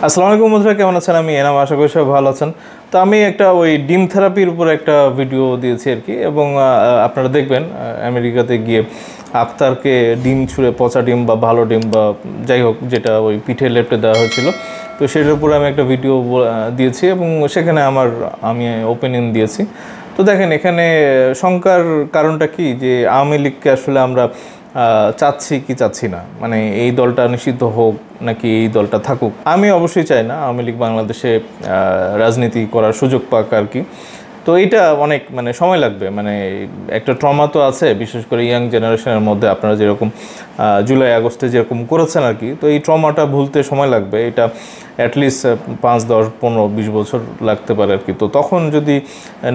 আসসালামু আলাইকুম বন্ধুরা, কেমন আছেন? আমি এনাম, আশা করি সবাই ভালো আছেন। তো আমি একটা ওই ডিম থেরাপির উপরে একটা ভিডিও দিয়েছি আর কি, এবং আপনারা দেখবেন আমেরিকাতে গিয়ে আক্তারকে ডিম ছুঁড়ে, পচা ডিম বা ভালো ডিম বা যাই হোক যেটা ওই পিঠে লেপটে দেওয়া হয়েছিল, তো সেটার উপরে আমি একটা ভিডিও দিয়েছি এবং সেখানে আমি ওপিনিয়ন দিয়েছি। তো দেখেন এখানে শঙ্কার কারণটা কি, যে আওয়ামী লীগকে আসলে আমরা চাচ্ছি কি চাচ্ছি না, মানে এই দলটা নিষিদ্ধ হোক নাকি এই দলটা থাকুক। আমি অবশ্যই চাই না আওয়ামী লীগ বাংলাদেশে রাজনীতি করার সুযোগ পাক আর কি। তো এইটা অনেক মানে সময় লাগবে, মানে একটা ট্রমা তো আছে, বিশেষ করে ইয়াং জেনারেশনের মধ্যে। আপনারা যেরকম জুলাই আগস্টে যেরকম করেছেন আর কি, তো এই ট্রমাটা ভুলতে সময় লাগবে। এটা অ্যাটলিস্ট 5, 10, 15, 20 বছর লাগতে পারে আর কি। তো তখন যদি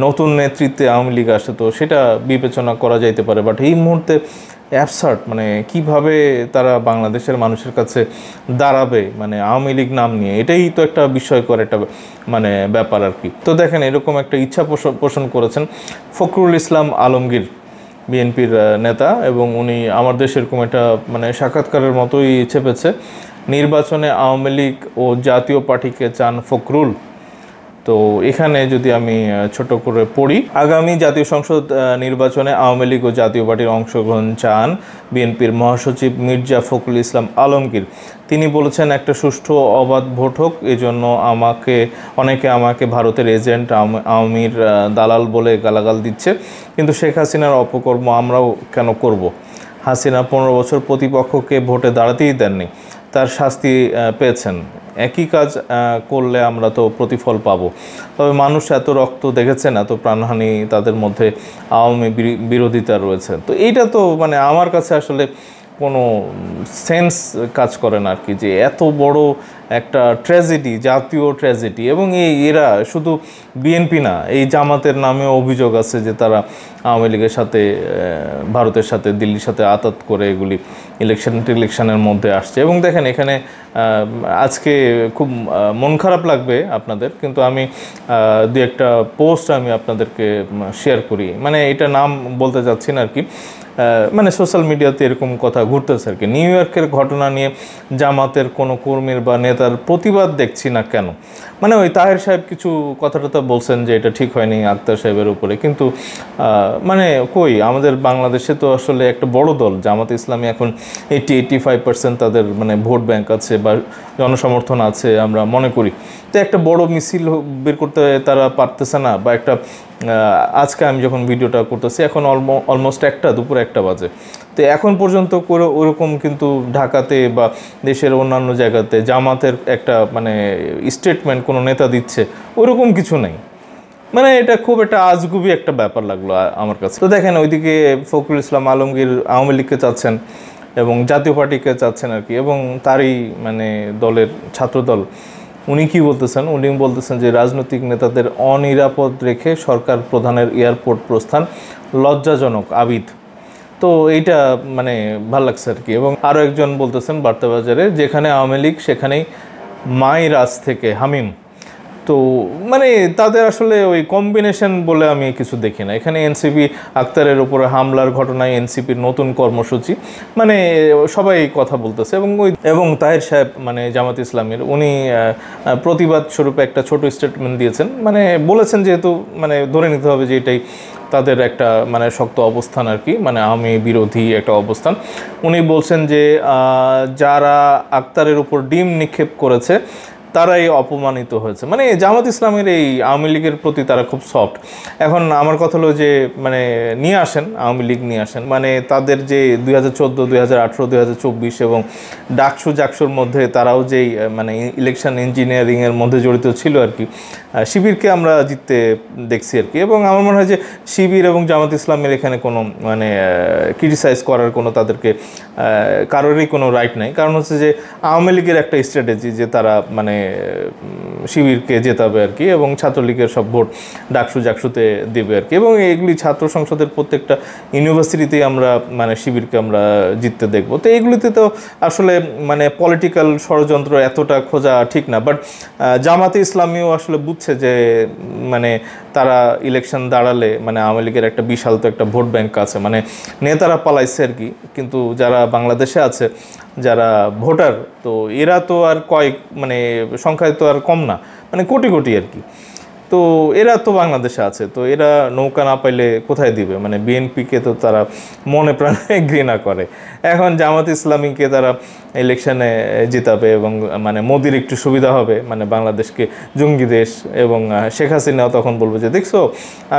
নতুন নেতৃত্বে আওয়ামী লীগ আসে তো সেটা বিবেচনা করা যাইতে পারে, বাট এই মুহূর্তে অ্যাবসার্ড, মানে কিভাবে তারা বাংলাদেশের মানুষের কাছে দাঁড়াবে মানে আওয়ামী লীগ নাম নিয়ে, এটাই তো একটা বিস্ময়কর একটা মানে ব্যাপার আর কি। তো দেখেন এরকম একটা ইচ্ছা পোষণ করেছেন ফখরুল ইসলাম আলমগীর, বিএনপির নেতা, এবং উনি আমার দেশে এরকম একটা মানে সাক্ষাৎকারের মতোই চেপেছে, নির্বাচনে আওয়ামী লীগ ও জাতীয় পার্টিকে চান ফখরুল। তো এখানে যদি আমি ছোট করে পড়ি, আগামী জাতীয় সংসদ নির্বাচনে আওয়ামী লীগ ও জাতীয় পার্টির অংশগ্রহণ চান বিএনপির মহাসচিব মির্জা ফখরুল ইসলাম আলমগীর। তিনি বলেছেন, একটা সুষ্ঠু অবাধ ভোট হোক, এজন্য অনেকে আমাকে ভারতের এজেন্ট, আওয়ামীর দালাল বলে গালাগাল দিচ্ছে, কিন্তু শেখ হাসিনার অপকর্ম আমরাও কেন করব? হাসিনা 15 বছর প্রতিপক্ষকে ভোটে দাঁড়াতেই দেননি, তার শাস্তি পেয়েছেন। একই কাজ করলে আমরা তো প্রতিফল পাবো। তবে মানুষ এত রক্ত দেখেছেন, এত প্রাণহানি, তাদের মধ্যে আওয়ামী বিরোধিতা রয়েছে। তো এইটা তো মানে আমার কাছে আসলে কোনো সেন্স কাজ করে না আর কি, যে এত বড় একটা ট্র্যাজেডি, জাতীয় ট্র্যাজেডি, এবং এরা শুধু বিএনপি না, এই জামাতের নামেও অভিযোগ আছে যে তারা আওয়ামী লীগের সাথে, ভারতের সাথে, দিল্লির সাথে আতাত করে এগুলি ইলেকশনের মধ্যে আসছে। এবং দেখেন এখানে আজকে খুব মন খারাপ লাগবে আপনাদের, কিন্তু আমি দু একটা পোস্ট আমি আপনাদেরকে শেয়ার করি, মানে এটা নাম বলতে চাচ্ছি না আর কি, মানে সোশ্যাল মিডিয়াতে এরকম কথা ঘুরতেছে আর কি। নিউ ইয়র্কের ঘটনা নিয়ে জামাতের কোনো কর্মীর বা নেতার প্রতিবাদ দেখছি না কেন? মানে ওই তাহের সাহেব কিছু কথাটা বলছেন যে এটা ঠিক হয়নি আক্তার সাহেবের উপরে, কিন্তু মানে কই, আমাদের বাংলাদেশে তো আসলে একটা বড় দল জামাত ইসলামী এখন 85% তাদের মানে ভোট ব্যাংক আছে বা জনসমর্থন আছে আমরা মনে করি। তো একটা বড় মিছিল বের করতে তারা পারতেছে না, বা একটা আজকে আমি যখন ভিডিওটা করতেছি এখন অলমোস্ট দুপুর 1টা বাজে, তো এখন পর্যন্ত করে ওরকম কিন্তু ঢাকাতে বা দেশের অন্যান্য জায়গাতে জামাতের একটা মানে স্টেটমেন্ট কোনো নেতা দিচ্ছে ওরকম কিছু নেই। মানে এটা খুব একটা আজগুবি একটা ব্যাপার লাগলো আমার কাছে। তো দেখেন ওইদিকে ফখরুল ইসলাম আলমগীর আওয়ামী লীগকে চাচ্ছেন এবং জাতীয় পার্টিকে চাচ্ছেন আর কি, এবং তারই মানে দলের ছাত্রদল উনি কি বলতেছেন, উনি বলতেছেন যে রাজনৈতিক নেতাদের অনিরাপদ রেখে সরকার প্রধানের এয়ারপোর্ট প্রস্থান লজ্জাজনক আবিদ। তো এইটা মানে ভাল লাগছে আর কি। এবং আরও একজন বলতেছেন বার্তাবাজারে, যেখানে আওয়ামী লীগ সেখানেই মাই রাজ থেকে হামিম। তো মানে তাদের আসলে ওই কম্বিনেশন বলে আমি কিছু দেখি না এখানে। এনসিপি আক্তারের উপরে হামলার ঘটনায় এনসিপির নতুন কর্মসূচি, মানে সবাই কথা বলতেছে, এবং তাহের সাহেব মানে জামাত ইসলামের উনি প্রতিবাদ স্বরূপে একটা ছোট স্টেটমেন্ট দিয়েছেন, মানে বলেছেন যেহেতু মানে ধরে নিতে হবে যে এটাই তাদের একটা মানে শক্ত অবস্থান আর কি, মানে আওয়ামী বিরোধী একটা অবস্থান। উনি বলছেন যে যারা আক্তারের উপর ডিম নিক্ষেপ করেছে তারাই অপমানিত হয়েছে, মানে জামাত ইসলামের এই আওয়ামী লীগের প্রতি তারা খুব সফট। এখন আমার কথা হলো যে মানে নিয়ে আসেন আওয়ামী লীগ, নিয়ে আসেন, মানে তাদের যে 2014, 2018, 2024 এবং জাকসুর মধ্যে তারাও যেই মানে ইলেকশন ইঞ্জিনিয়ারিংয়ের মধ্যে জড়িত ছিল আর কি, শিবিরকে আমরা জিততে দেখছি আর কি। এবং আমার মনে হয় যে শিবির এবং জামাত ইসলামের এখানে কোনো মানে ক্রিটিসাইজ করার কোনো তাদেরকে কারোরই কোনো রাইট নাই, কারণ হচ্ছে যে আওয়ামী লীগের একটা স্ট্র্যাটেজি যে তারা মানে শিবিরকে জেতাবে আর কি, এবং ছাত্রলীগের সব ভোট জাকসুতে দেবে আর কি। এবং এগুলি ছাত্র সংসদের প্রত্যেকটা ইউনিভার্সিটিতেই আমরা মানে শিবিরকে আমরা জিততে দেখব। তো এইগুলিতে তো আসলে মানে পলিটিক্যাল ষড়যন্ত্র এতটা খোঁজা ঠিক না, বাট জামাতে ইসলামীও আসলে বুঝছে যে মানে তারা ইলেকশন দাঁড়ালে মানে আওয়ামী লীগের একটা বিশাল তো একটা ভোট ব্যাংক আছে, মানে নেতারা পালাইছে আর কি, কিন্তু যারা বাংলাদেশে আছে যারা ভোটার, তো এরা তো আর কয়েক মানে সংখ্যায় তো আর কম না, মানে কোটি কোটি আর কি। তো এরা তো বাংলাদেশে আছে, তো এরা নৌকা না পাইলে কোথায় দিবে, মানে বিএনপিকে তো তারা মনে প্রাণে ঘৃণা করে। এখন জামাত ইসলামীকে তারা ইলেকশনে জিতাবে এবং মানে মোদির একটু সুবিধা হবে, মানে বাংলাদেশকে জঙ্গি দেশ, এবং শেখ হাসিনাও তখন বলবে যে দেখছো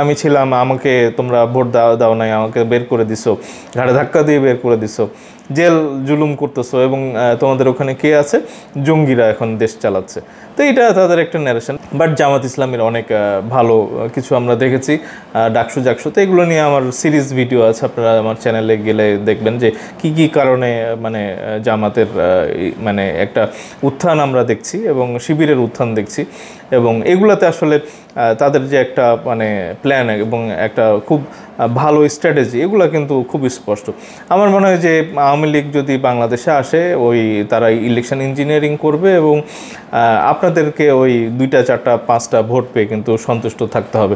আমি ছিলাম, আমাকে তোমরা ভোট দাও নাই, আমাকে বের করে দিছো, ঘাড়ে ধাক্কা দিয়ে বের করে দিছো, জেল জুলুম করতেছো, এবং তোমাদের ওখানে কে আছে, জঙ্গিরা এখন দেশ চালাচ্ছে। তো এটা তাদের একটা ন্যারেশন। বাট জামাত ইসলামের অনেক ভালো কিছু আমরা দেখেছি, ডাকসু জাকসু, তো এগুলো নিয়ে আমার সিরিজ ভিডিও আছে, আপনারা আমার চ্যানেলে গেলে দেখবেন যে কি কি কারণে মানে জামাতের মানে একটা উত্থান আমরা দেখছি এবং শিবিরের উত্থান দেখছি, এবং এগুলাতে আসলে তাদের যে একটা মানে প্ল্যান এবং একটা খুব ভালো স্ট্র্যাটেজি, এগুলো কিন্তু খুব স্পষ্ট। আমার মনে হয় যে আওয়ামী লীগ যদি বাংলাদেশে আসে, ওই তারা ইলেকশন ইঞ্জিনিয়ারিং করবে এবং আপনাদেরকে ওই 2টা 4টা 5টা ভোট পেয়ে কিন্তু সন্তুষ্ট থাকতে হবে।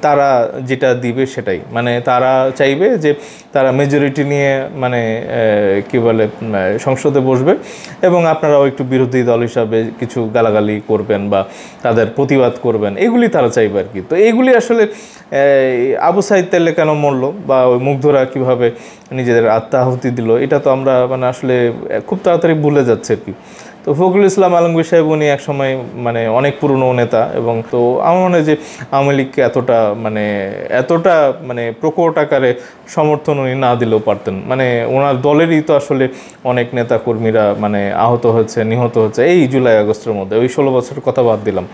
তারা যেটা দিবে সেটাই, মানে তারা চাইবে যে তারা মেজরিটি নিয়ে মানে কি বলে সংসদে বসবে, এবং আপনারাও একটু বিরোধী দল হিসাবে কিছু গালাগালি করবেন বা তাদের প্রতিবাদ করবেন, এগুলি তারা চাইবে আর কি। তো এগুলি আসলে আবু সাইদ তেলে কেন মরলো, বা ওই মুগ্ধরা কীভাবে নিজেদের আত্মাহুতি দিল, এটা তো আমরা মানে আসলে খুব তাড়াতাড়ি ভুলে যাচ্ছে আর কি। তো ফখরুল ইসলাম আলমগীর সাহেব উনি একসময় মানে অনেক পুরনো নেতা, এবং তো আমার মনে হয় যে আওয়ামী লীগকে এতটা মানে প্রকট আকারে সমর্থন উনি না দিলেও পারতেন, মানে ওনার দলেরই তো আসলে অনেক নেতা কর্মীরা মানে আহত হয়েছে, নিহত হচ্ছে এই জুলাই আগস্টের মধ্যে, ওই 16 বছরের কথা বাদ দিলাম।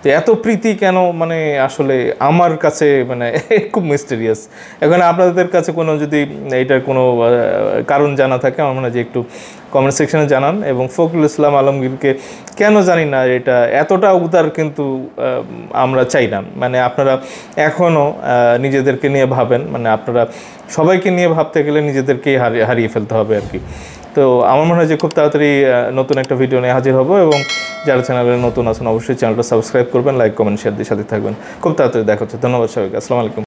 তো এত প্রীতি কেন, মানে আসলে আমার কাছে মানে খুব মিস্টেরিয়াস। এখন আপনাদের কাছে কোনো যদি এইটার কোনো কারণ জানা থাকে, আমার মনে হয় যে একটু কমেন্ট সেকশনে জানান। এবং ফখরুল ইসলাম আলমগীরকে কেন জানি না এটা এতটা উদার কিন্তু আমরা চাই না, মানে আপনারা এখনও নিজেদেরকে নিয়ে ভাবেন, মানে আপনারা সবাইকে নিয়ে ভাবতে গেলে নিজেদেরকেই হারিয়ে ফেলতে হবে আর কি। তো আমার মনে হয় যে খুব তাড়াতাড়ি নতুন একটা ভিডিও নিয়ে হাজির হব, এবং যারা চ্যানেলে নতুন আছেন অবশ্যই চ্যানেলটা সাবস্ক্রাইব করবেন, লাইক কমেন্ট শেয়ার দিয়ে সাথে থাকবেন। খুব তাড়াতাড়ি দেখা হচ্ছে। ধন্যবাদ সবাইকে। আসসালামু আলাইকুম।